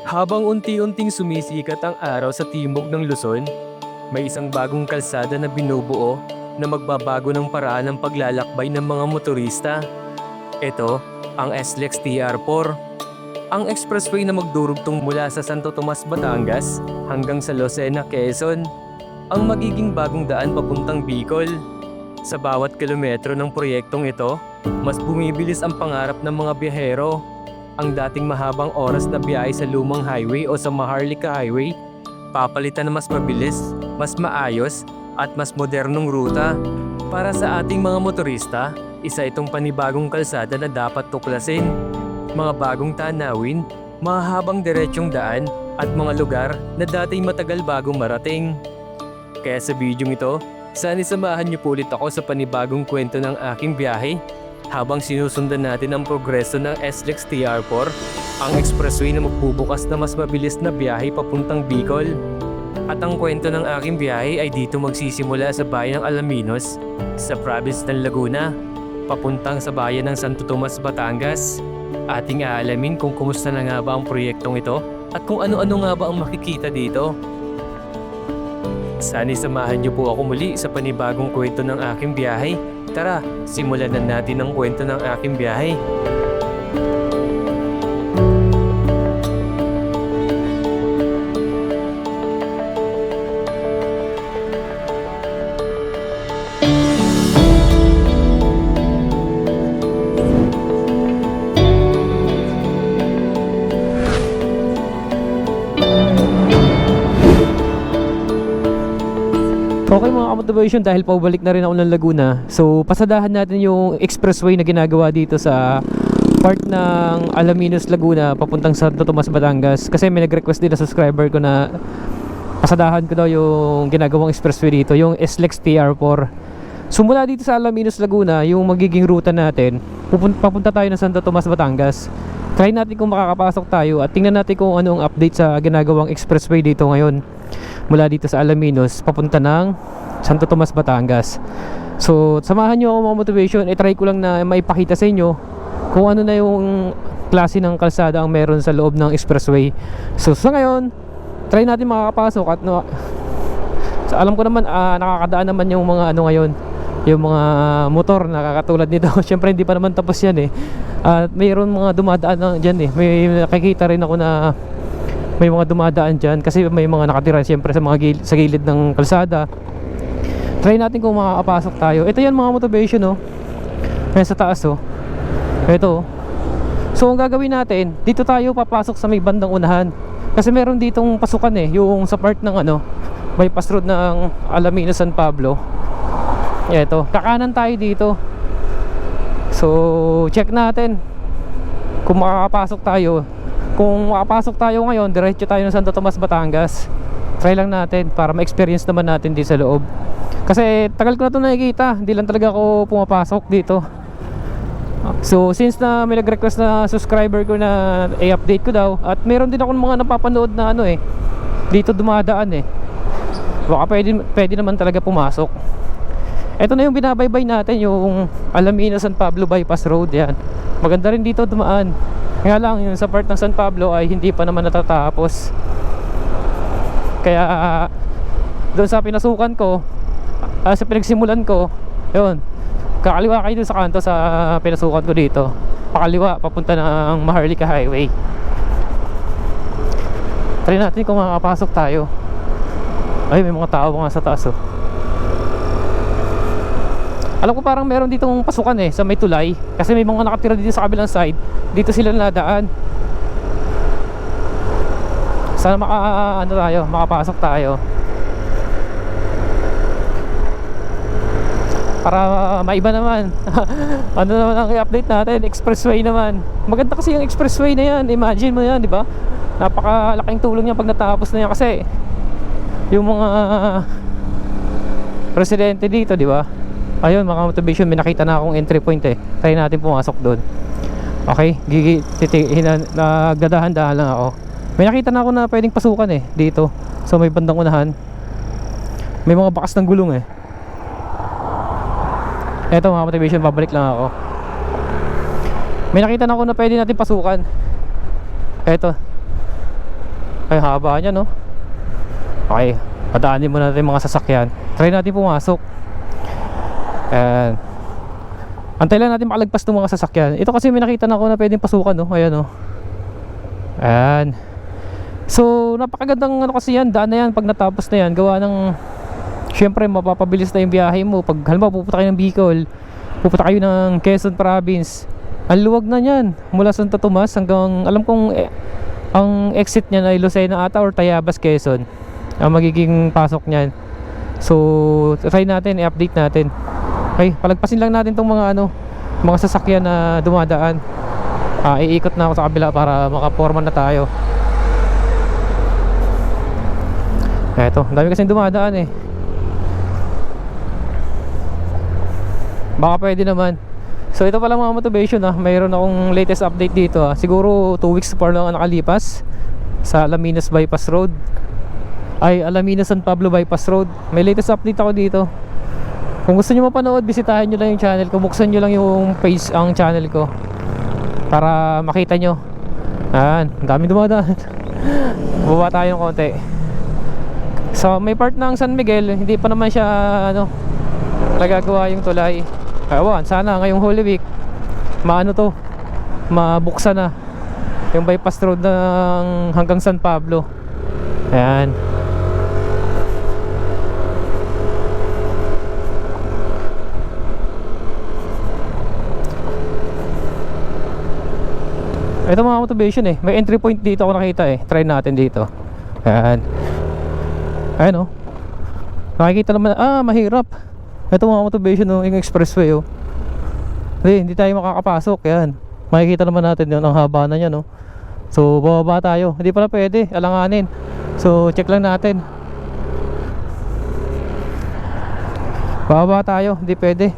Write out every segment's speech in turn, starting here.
Habang unti-unting sumisikat ang araw sa timog ng Luzon, may isang bagong kalsada na binubuo na magbabago ng paraan ng paglalakbay ng mga motorista. Ito ang SLEX TR4, ang expressway na magdurugtong mula sa Santo Tomas, Batangas hanggang sa Lucena, Quezon, ang magiging bagong daan papuntang Bicol. Sa bawat kilometro ng proyektong ito, mas bumibilis ang pangarap ng mga biyahero. Ang dating mahabang oras na biyahe sa lumang highway o sa Maharlika Highway, papalitan na mas mabilis, mas maayos, at mas modernong ruta. Para sa ating mga motorista, isa itong panibagong kalsada na dapat tuklasin. Mga bagong tanawin, mahahabang diretsyong daan, at mga lugar na dating matagal bagong marating. Kaya sa bidyong ito, sana samahan niyo po ulit ako sa panibagong kwento ng aking biyahe habang sinusundan natin ang progreso ng SLEX TR4, ang expressway na magbubukas na mas mabilis na biyahe papuntang Bicol. At ang kwento ng aking biyahe ay dito magsisimula sa bayan ng Alaminos, sa province ng Laguna, papuntang sa bayan ng Santo Tomas, Batangas. Ating aalamin kung kumusta na nga ba ang proyektong ito at kung ano-ano nga ba ang makikita dito. Sana samahan niyo po ako muli sa panibagong kwento ng aking biyahe. Tara, simulan na natin ang kwento ng aking biyahe. Okay mga ka-motivation, dahil paubalik na rin ako ng Laguna, so pasadahan natin yung expressway na ginagawa dito sa part ng Alaminos, Laguna papuntang Santo Tomas, Batangas. Kasi may nag-request din na subscriber ko na pasadahan ko daw yung ginagawang expressway dito, yung SLEX TR4. So mula dito sa Alaminos, Laguna, yung magiging ruta natin, papunta tayo ng Santo Tomas, Batangas. Try natin kung makakapasok tayo at tingnan natin kung anong update sa ginagawang expressway dito ngayon mula dito sa Alaminos papunta ng Santo Tomas, Batangas. So samahan nyo ako mga motivation. I-try ko lang na maipakita sa inyo kung ano na yung klase ng kalsada ang meron sa loob ng expressway. So sa ngayon, try natin makakapasok at so, alam ko naman nakakadaan naman yung mga ano ngayon, yung mga motor na kakatulad nito. Syempre hindi pa naman tapos yan eh. At mayroon mga dumadaan na dyan eh. May nakikita rin ako na may mga dumadaan dyan kasi may mga nakatira siyempre sa mga sa gilid ng kalsada. Try natin kung makakapasok tayo. Ito yan mga motivation oh. Ayan sa taas oh. Ito oh. So ang gagawin natin, dito tayo papasok sa may bandang unahan. Kasi meron ditong pasukan eh, yung sa part ng ano, bypass road ng Alaminos, San Pablo. Ito, kakanan tayo dito. So check natin kung makakapasok tayo. Kung makapasok tayo ngayon, diretso tayo ng Santo Tomas, Batangas. Try lang natin para ma-experience naman natin dito sa loob. Kasi tagal ko na ito nakikita, hindi lang talaga ako pumapasok dito. So since na may nag-request na subscriber ko na i-update ko daw, at meron din ako mga napapanood na ano eh, dito dumadaan eh, baka pwede naman talaga pumasok. Ito na yung binabaybay natin, yung Alaminos, San Pablo bypass road. Yan, maganda rin dito dumaan. Kaya lang yung sa part ng San Pablo ay hindi pa naman natatapos. Kaya doon sa pinasukan ko, sa pinagsimulan ko, yun, kakaliwa kayo doon sa kanto sa pinasukan ko dito. Pakaliwa, papunta ng Maharlika Highway. Try natin kung makakapasok tayo. Ay, may mga tao nga sa taas oh. Alam ko parang meron ditong pasukan eh sa may tulay, kasi may mga nakatira dito sa kabilang side. Dito sila nadaan. Sana makapasok tayo para maiba naman. Ano naman ang i-update natin? Expressway naman. Maganda kasi yung expressway na yan. Imagine mo yan, di ba? Napakalaking tulong niya pag natapos na yan, kasi yung mga residente dito, di ba? Ayun mga motivation, may nakita na akong entry point eh. Try natin pumasok doon. Okay, nagdadahan-dahan lang ako. May nakita na ako na pwedeng pasukan eh dito. So may bandang unahan, may mga bakas ng gulong eh. Eto mga motivation, babalik lang ako. May nakita na ako na pwede natin pasukan. Eto, Ay, haba niya, no? Okay, padaanin muna natin yung mga sasakyan. Try natin pumasok. Ayan. Antay lang natin makalagpas ng mga sasakyan. Ito kasi may nakita na ako na pwedeng pasukan, no? Ayan, no? Ayan. So, napakagandang ano kasi yan. Daan na yan pag natapos na yan. Gawa ng, syempre, mapapabilis na yung biyahe mo. Pag halimbawa pupunta kayo ng Bicol, pupunta kayo ng Quezon Province, ang luwag na yan. Mula Santo Tomas hanggang, alam kong ang exit niya na Lucena ata or Tayabas, Quezon ang magiging pasok niyan. So, try natin, i-update natin. Okay, palagpasin lang natin tong mga ano, mga sasakyan na dumadaan. Iikot na ako sa kabila para makaporma na tayo. Eto, dami kasing dumadaan eh. Baka pwede naman. So ito pala mga motivation mayroon akong latest update dito Siguro 2 weeks pa lang ang nakalipas sa Alaminos Bypass Road. Ay, Alaminos San Pablo Bypass Road. May latest update ako dito. Kung gusto nyo mapanood, bisitahin nyo lang yung channel ko. Buksan nyo lang yung page, ang channel ko, para makita nyo. Ayan, daming dumadaan. Baba tayo ng konti. So may part ng San Miguel, hindi pa naman siya ano, nagagawa yung tulay. Ewan, sana ngayong Holy Week maano to, mabuksan na yung bypass road ng hanggang San Pablo. Ayan. Ito mga motivation eh. May entry point dito ako nakita eh. Try natin dito. Ayan. Ayan oh. Nakikita naman, mahirap. Ito mga motivation oh, yung expressway oh. Hindi tayo makakapasok. Yan. Makikita naman natin yun, ang haba na yan oh. So bababa tayo. Hindi pala pwede, alanganin. So check lang natin. Bababa tayo, hindi pwede.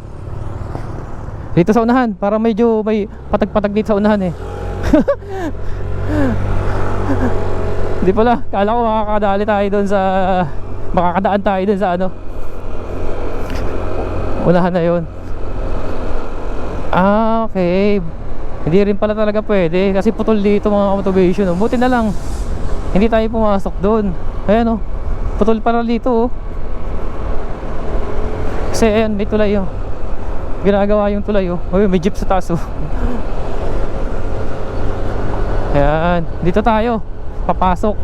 Dito sa unahan, para medyo may patag-patag dito sa unahan eh. Hindi pala, kala ko makakadali tayo doon sa, makakadaan tayo doon sa ano, unahan na yun. Okay. Hindi rin pala talaga pwede kasi putol dito mga motivation oh. Buti na lang hindi tayo pumasok doon. Ayan oh, putol pala dito oh. Kasi ayan, may tulay oh. Ginagawa yung tulay oh. Uy, may jeep sa taas oh. Ayan, dito tayo papasok.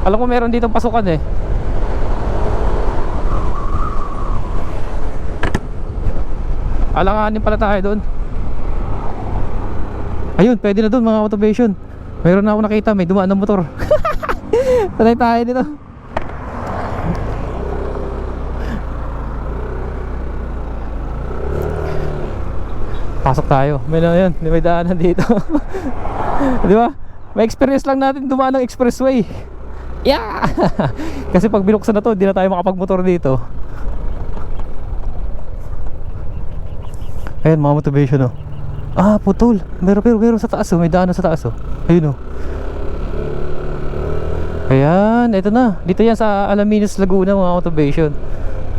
Alam ko meron dito pasukan eh. Alanganin pala tayo doon. Ayun, pwede na doon mga motivation. Mayroon na ako nakita, may dumaan ng motor. Tanay tayo dito. Pasok tayo. May na yun, may daanan dito. Di ba? May experience lang natin dumaan ng expressway. Yeah! Kasi pag binuksan na to, hindi na tayo makapagmotor dito. Ayan mga motivation oh. Putol. Meron sa taas oh. May daanan sa taas oh. Ayun oh. Ayan, ito na. Dito yan sa Alaminos, Laguna mga motivation.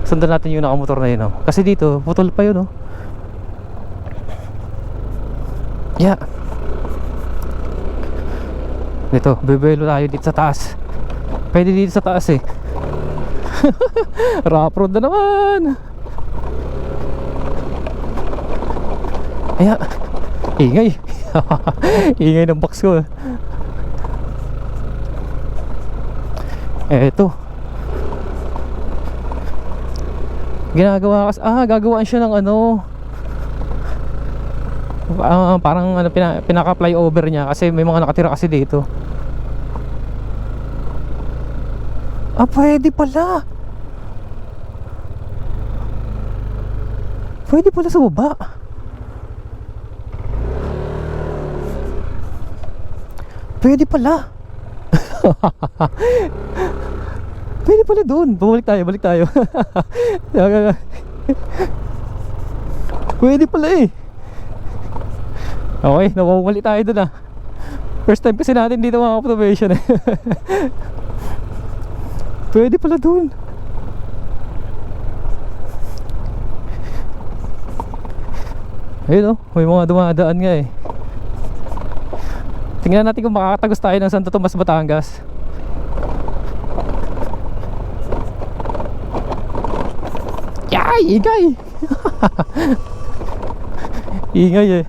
Sundan natin yung nakamotor na yun oh. Kasi dito, putol pa yun oh. Yeah. Dito, bebelo tayo dito sa taas. Pwede dito sa taas eh. Rough road na naman. Ayan. Ingay. Ingay ng box ko. Eto. Ginagawa kasi, gagawaan siya ng ano, parang ano, pinaka-flyover niya kasi may mga nakatira kasi dito. Pwede pala. Pwede pala sa baba. Pwede pala. Pwede pala doon. Balik tayo. Pwede pala eh. Okay, nawawali tayo doon First time kasi natin dito mga observation eh. Pwede pala doon. Ayun oh, may mga dumadaan nga eh. Tingnan natin kung makakatagos tayo ng Santo Tomas, Batangas. Yay! Ingay! Ingay eh.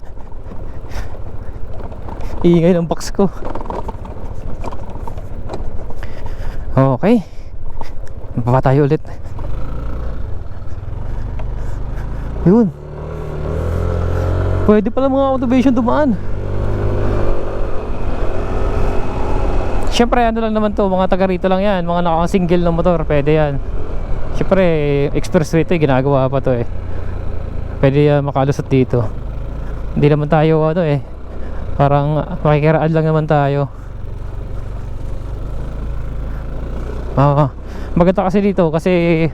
Ingay ng box ko. Okay. Baba tayo ulit. Yun. Pwede pala mga automation dumaan. Siyempre ano lang naman to, mga taga rito lang yan, mga naka-single na motor, pwede yan. Siyempre expressway to, ginagawa pa to eh. Pwede makalusot dito. Hindi naman tayo ano eh, parang makikiraan lang naman tayo. Maganda kasi dito kasi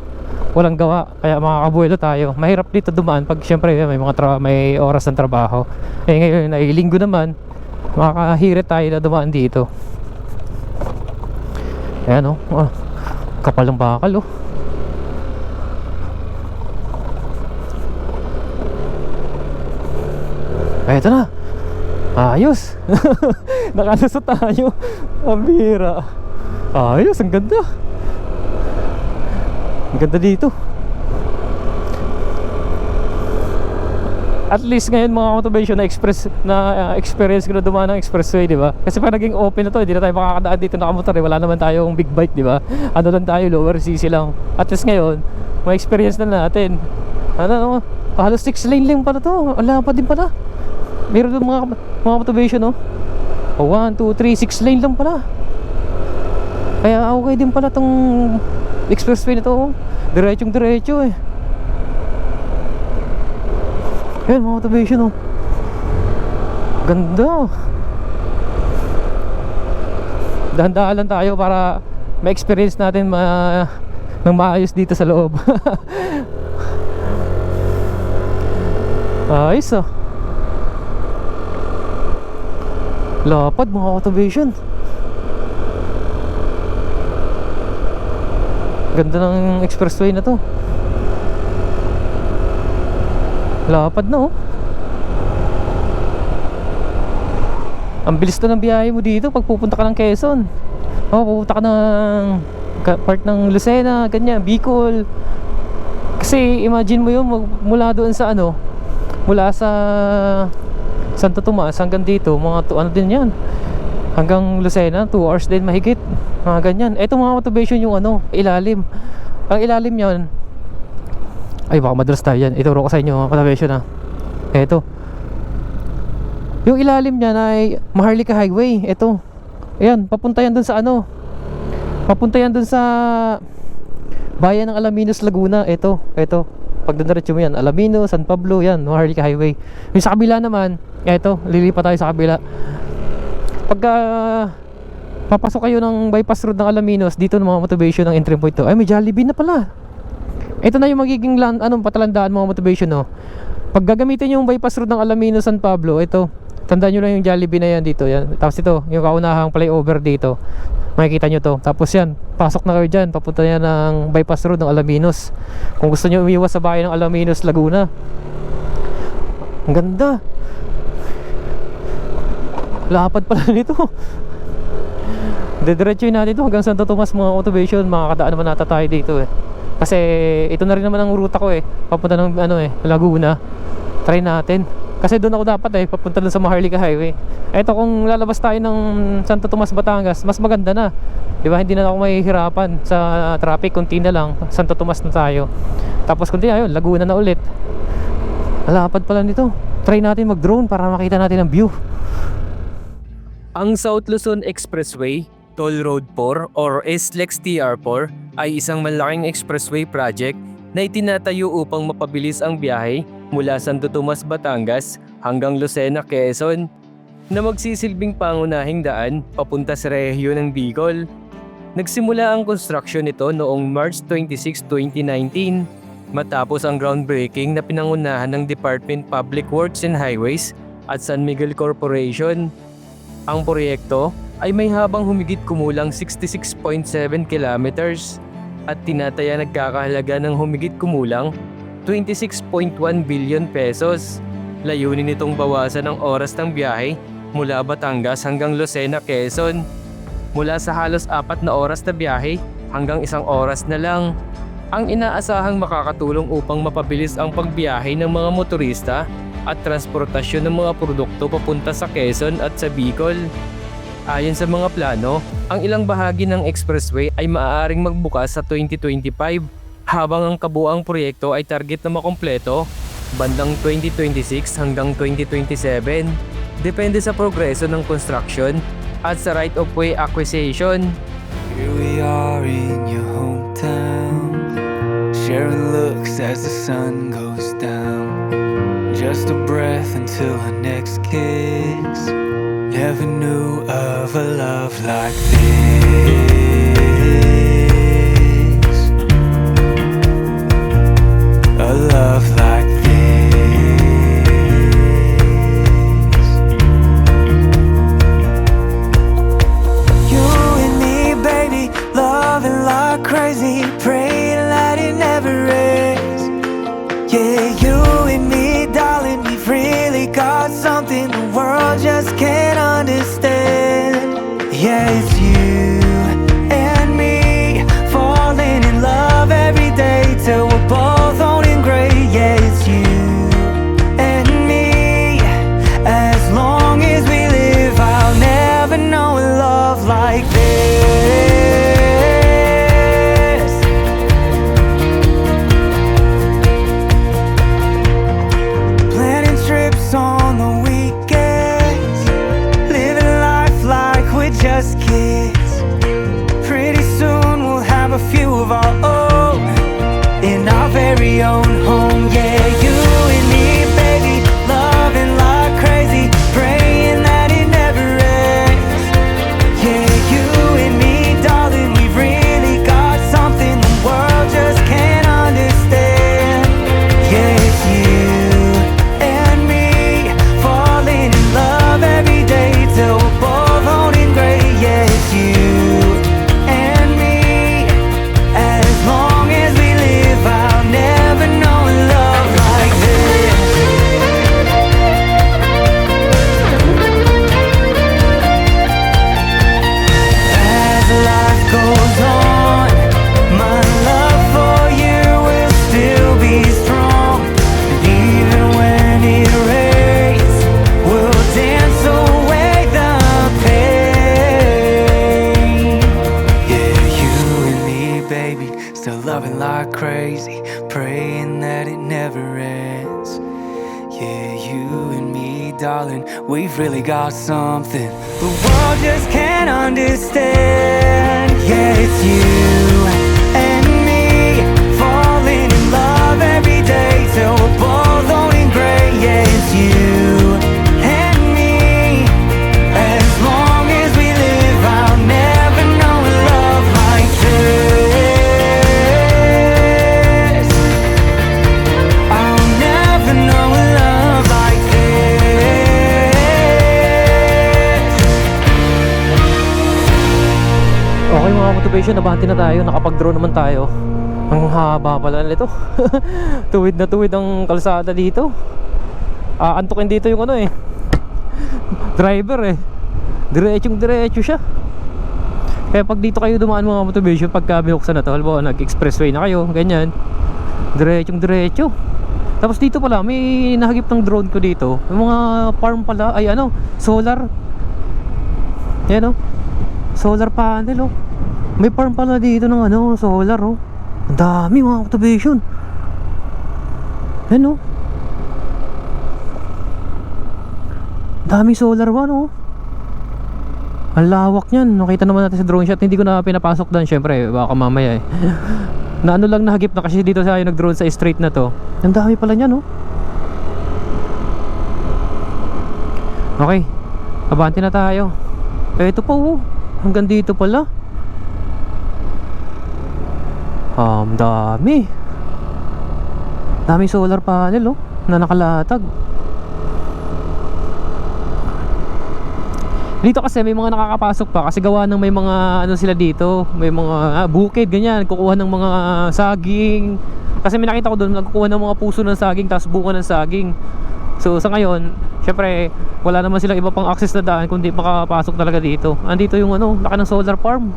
walang gawa, kaya makakabuelo tayo. Mahirap dito dumaan pag siyempre may mga may oras ng trabaho. Eh ngayon ay linggo naman, makakahirit tayo na dumaan dito. Ayan kapal ng bakal eto na, ayos. Nakalusot tayo. Ang bira. Ayos, ang ganda. Ang ganda dito. At least ngayon mga automation na experience ko na dumaan ng expressway, di ba? Kasi pag naging open na to, hindi na tayo makakadaan dito nakamotor eh. Wala naman tayong big bike, di ba? Ano lang tayo, lower CC lang. At least ngayon, may experience na natin. Halos 6 lane lang pala to. Wala pa din pala. Meron doon mga automation 1, 2, 3, 6 lane lang pala. Kaya okay din pala tong expressway na to. Diretsong diretso eh. Ayan mga automation ganda. Dahan-dahan lang tayo para ma-experience natin ng maayos dito sa loob. Ayos lapad mga automation. Ganda ng expressway na to. Lapad na Ang bilis to ng biyahe mo dito pag pupunta ka ng Quezon. Pupunta ka ng part ng Lucena, ganyan, Bicol. Kasi imagine mo yun, mula doon sa mula sa Santo Tomas hanggang dito, mga ano din yan, hanggang Lucena, 2 hours din mahigit, mga ganyan. Eto mga automation yung ilalim. Ang ilalim yan, ay baka madalas tayo yan. Ituro ko sa inyo mga automation Eto, yung ilalim niya ay Maharlika Highway. Eto, ayan, papunta yan dun sa papunta yan dun sa bayan ng Alaminos, Laguna. Eto, pag diretso mo yan, Alaminos, San Pablo, yan, Maharlika Highway. Yung sa kabila naman, eto, lilipat tayo sa kabila. Pagka papasok kayo ng bypass road ng Alaminos, dito ng mga motivation ng entry point ay may Jollibee na pala. Ito na yung magiging patalandaan mga motivation Pag gagamitin yung bypass road ng Alaminos, San Pablo, ito, tandaan nyo lang yung Jollibee na yan dito yan. Tapos ito, yung kaunahang flyover dito, makikita nyo to. Tapos yan, pasok na kayo dyan, papunta yan ng bypass road ng Alaminos. Kung gusto nyo umiwas sa bayan ng Alaminos, Laguna. Ang ganda. Lapad pala nito. Didiretsuin natin ito hanggang Santo Tomas mga automation. Makakadaan naman nata tayo dito kasi ito na rin naman ang ruta ko papunta ng Laguna. Try natin kasi doon ako dapat papunta dun sa Maharlika Highway. Eto, kung lalabas tayo ng Santo Tomas, Batangas, mas maganda na, di ba? Hindi na ako mahihirapan sa traffic. Kunti na lang, Santo Tomas na tayo. Tapos kunti ayun, Laguna na ulit. Lapad pala nito. Try natin mag drone para makita natin ang view. Ang South Luzon Expressway, Toll Road 4 or SLEX TR4 ay isang malaking expressway project na itinatayo upang mapabilis ang biyahe mula Santo Tomas, Batangas hanggang Lucena, Quezon, na magsisilbing pangunahing daan papunta sa rehiyon ng Bicol. Nagsimula ang construction nito noong March 26, 2019 matapos ang groundbreaking na pinangunahan ng Department Public Works and Highways at San Miguel Corporation. Ang proyekto ay may habang humigit kumulang 66.7 kilometers at tinataya nagkakahalaga ng humigit kumulang 26.1 billion pesos. Layunin nitong bawasan ang oras ng biyahe mula Batangas hanggang Lucena, Quezon. Mula sa halos 4 na oras na biyahe hanggang 1 oras na lang. Ang inaasahang makakatulong upang mapabilis ang pagbiyahe ng mga motorista at transportasyon ng mga produkto papunta sa Quezon at sa Bicol. Ayon sa mga plano, ang ilang bahagi ng expressway ay maaaring magbukas sa 2025 habang ang kabuang proyekto ay target na makumpleto bandang 2026 hanggang 2027. Depende sa progreso ng construction at sa right-of-way acquisition. Here we are in your hometown, sharing looks as the sun goes down. Just a breath until our next kiss. Never knew of a love like this. A love like this. You and me, baby, loving like crazy, praying that it never ends. Yeah, you and me, darling, we've really got something the world just can't understand. Yeah, it's you and me, falling in love every day till we're both owning gray. Yeah, it's you and me, as long as we live, I'll never know a love like this. Planning trips on the weekends, living life like we're just kids. Pretty soon we'll have a few of our own in our very own home. Yeah, you and me, baby, loving like crazy, praying that it never ends. Yeah, you and me, darling, we've really got something the world just can't understand. Yeah, it's you and me, falling in love every day till we're both owning gray. Yeah, it's you and me, as long as we live, I'll never know a love like this. As life goes on, my love for you will still be strong. And even when it rains, we'll dance away the pain. Yeah, you and me, baby, still loving like crazy, praying that it never ends. Yeah, you and me, darling, we've really got something the world just can't understand. Yeah, it's you and me, falling in love every day till we're both owning gray. Yeah, it's you and me, as long as we live, I'll never know a love like this. I'll never know a love like this. Okay mga motivation, nabahati na tayo, nakapag-draw naman tayo. Ang haba pala nito. Tuwid na tuwid ang kalsada dito. Antukin dito yung ano eh, driver eh. Diretso siya. Kaya pag dito kayo dumaan mga motivation, pagka binuksan na to, halimbawa nag-expressway na kayo, ganyan, diretso. Tapos dito pala, may nahagip ng drone ko dito. Yung mga farm pala, ay ano, solar. Yan o, solar panel o. May farm pala dito ng ano, solar o. Ang dami mga motivation. Yan o. Dami solar one o. Ang lawak niyan. Nakita naman natin sa drone shot. Hindi ko na pinapasok doon, syempre baka mamaya eh. Na ano lang nahagip na kasi dito sa nag-drone sa straight na to. Ang dami pala niyan oh. Okay, abante na tayo. Ito po oh. Hanggang dito pala. Dami. Daming solar panel oh, na nakalatag. Dito kasi may mga nakakapasok pa kasi gawa ng may mga ano sila dito, may mga bukid ganyan, kukuha ng mga saging. Kasi may nakita ko doon nagkukuha ng mga puso ng saging tapos buko ng saging. So sa ngayon, syempre wala naman silang iba pang access na daan kundi makapasok talaga dito. Andito yung ano, laki ng solar farm.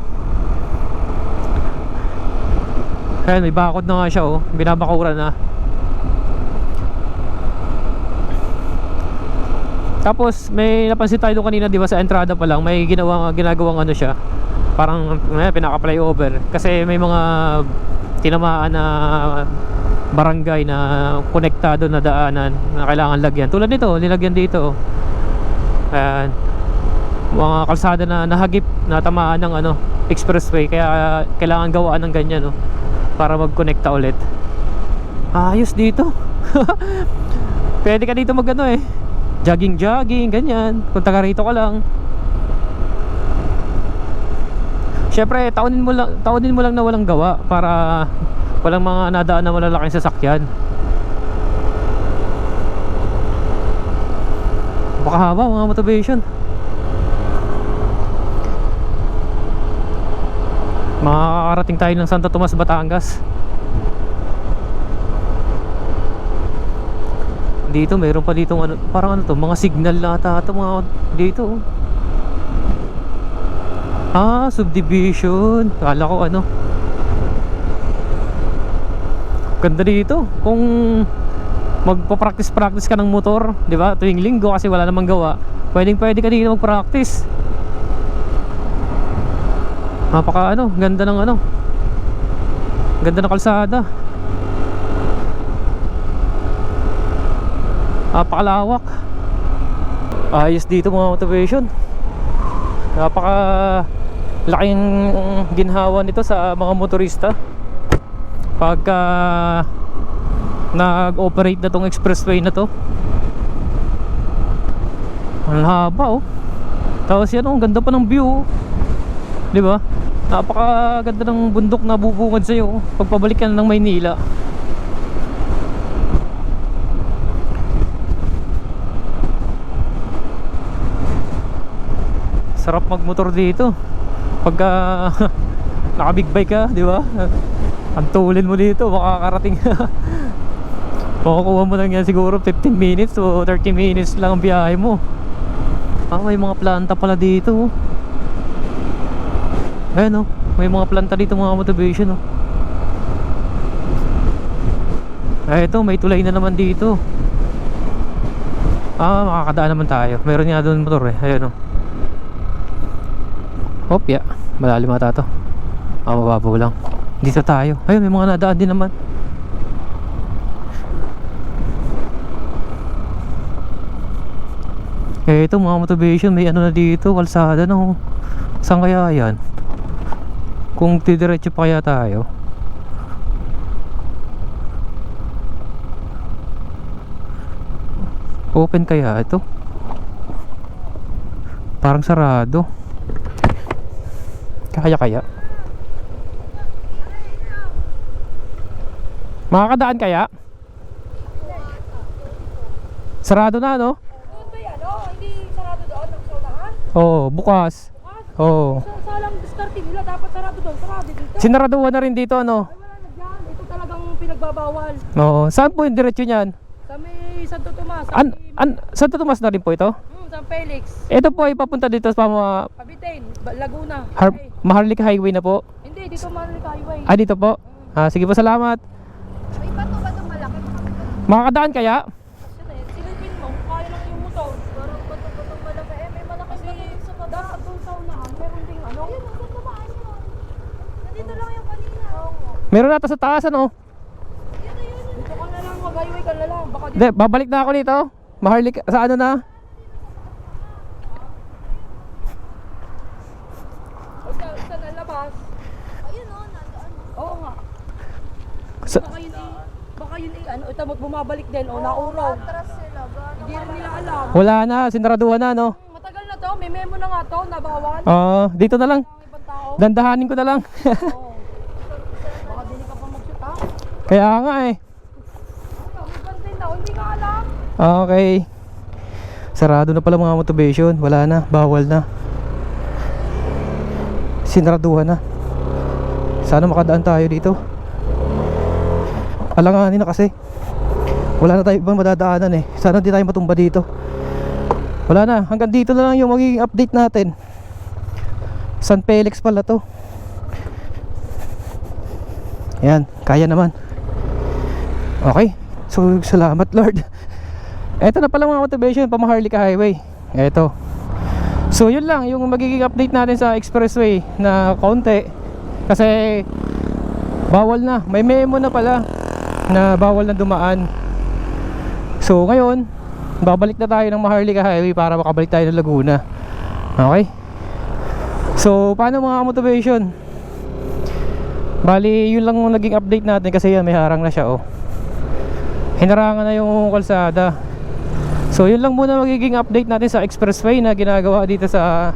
Ayan, may bakod na nga siya oh, binabakuran na. Tapos may napansin tayo doon kanina, di ba, sa entrada pa lang may ginagawang ano siya, parang pinaka-flyover kasi may mga tinamaan na barangay na konektado na daanan na kailangan lagyan. Tulad nito, nilagyan dito. Ayan, mga kalsada na nahagip, natamaan ng ano, expressway, kaya kailangan gawaan ng ganyan no, para mag-connecta ulit. Ayos dito. Pwede ka dito mag ano eh, jogging ganyan, punta ka rito ka lang. Syempre taunin mo lang na walang gawa para walang mga nadaan na malalaking sasakyan. Baka haba mga motivation. Makakarating tayo ng Santo Tomas, Batangas. Dito mayroon pa dito ano, parang ano to, mga signal na ata ito mga dito. Subdivision. Kala ko ano. Ganda dito. Kung magpa-practice ka ng motor, di ba? Tuwing linggo kasi wala namang gawa. Pwede ka dito mag-practice. Napaka ano, ganda ng ano. Ganda ng kalsada. Napakalawak. Ayos dito mga motivation. Napaka laking ginhawa nito sa mga motorista pagka nag-operate na tong expressway na to. Ang haba oh. Tapos yan oh, ang ganda pa ng view oh. Di ba? Napakaganda ng bundok na bubungad sa iyo pag pabalik ka ng Maynila. Sarap magmotor dito pagka naka big bike ka, di ba? Ang tulin mo dito, makakarating. Makukuha mo lang yan siguro 15 minutes o 30 minutes lang ang biyahe mo. May mga planta pala dito. Ayan oh, may mga planta dito mga motivation oh. Eto, may tulay na naman dito. Makakadaan naman tayo. Meron nga doon motor eh, ayan oh. Opya, malalim ata to. Mababaw lang. Dito tayo. Ayun, may mga nadaan din naman. Ito mga motivation, may ano na dito, kalsada no. Saan kaya yan? Kung didiretso pa kaya tayo. Open kaya ito? Parang sarado. Kaya makakadaan kaya? Sarado na no? Hindi sarado doon ang saunahan? Oo, bukas. Oo. Salang discarding nila, dapat sarado doon, sarado dito. Sinaraduhan na rin dito ano? Ay wala na dyan, ito talagang pinagbabawal. Oo. Saan po yung diretsyo niyan? Sa may Santo Tomas, Santo Tomas na rin po ito? San Felix, Ito po ay papunta dito sa mga Pabitin, Laguna. Maharlika Highway na po. Hindi, dito Maharlika Highway. Dito po. Sige po, salamat. May bato ba itong malaki? Makakadaan kaya? Silipin mo, kaya lang yung motor. Parang bato-batong malaki. May malaki bato sa baba. Dapat doon sa unahan, meron ding ano. Ayun, ang babaan yun. Nandito lang yung kanina. Meron nata sa taas ano? Dito ka na lang, mag-highway ka na lang. Baka dito. Hindi, babalik na ako dito. Maharlika, sa ano na? Sa nalabas. Ayun o, nandaan. Oo nga. Baka yun ano, ito bumabalik din o nauraw. Hindi rin nila alam. Wala na, sinaraduhan na no? Matagal na to, may memo na nga to, nabawal. Dito na lang. Ang ibang tao. Dandahanin ko na lang. Oo. Baka dili ka pa mag-shoot ha. Kaya nga eh. May bantin na, hindi ka alam. Okay. Sarado na pala mga motivation. Wala na, bawal na. Sinaraduhan na. Sana makadaan tayo dito. Alanganin na kasi. Wala na tayo ibang madadaanan eh. Sana di tayo matumba dito. Wala na, hanggang dito na lang yung magiging update natin. San Felix pala to. Yan, kaya naman. Okay, so salamat Lord. Eto na pala mga motivation, Pamaharlika Highway. Eto. So yun lang yung magiging update natin sa expressway na konti. Kasi bawal na, may memo na pala na bawal na dumaan. So ngayon, babalik na tayo ng Maharlika Highway para makabalik tayo ng Laguna. Okay? So paano mga motivation? Bali yun lang yung naging update natin kasi yan may harang na siya oh. Hinarangan na yung kalsada. So yun lang muna magiging update natin sa expressway na ginagawa dito sa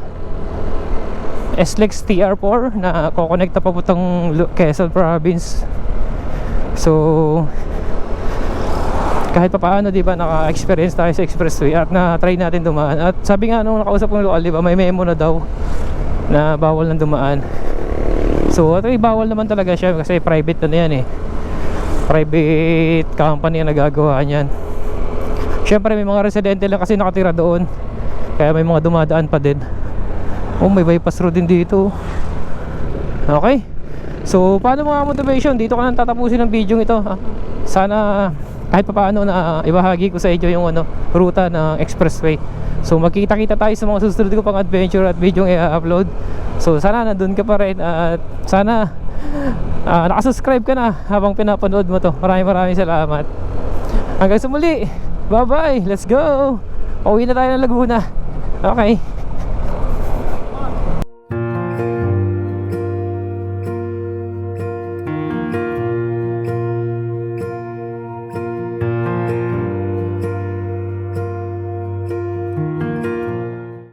SLEX TR4 na kokonekta papuntang Quezon Province. So kahit pa paano di ba naka-experience tayo sa expressway at na-try natin dumaan. At sabi nga nung nakausap ko ng lokal, di ba, may memo na daw na bawal nang dumaan. So ito bawal naman talaga siya kasi private na yan eh. Private company ang nagagawa niyan. Syempre may mga residente lang kasi nakatira doon. Kaya may mga dumadaan pa din. Oh, may bypass road din dito. Okay. So paano mga motivation? Dito ko nang tatapusin ng video ito. Sana kahit pa paano na ibahagi ko sa inyo yung ruta ng expressway. So magkikita-kita tayo sa mga susunod ko pang adventure at video i-upload. So sana nandun ka pa rin at sana nakasubscribe ka na habang pinapanood mo to. Maraming salamat. Hanggang sa muli. Bye bye. Let's go. Pauwi na tayo ng Laguna. Okay.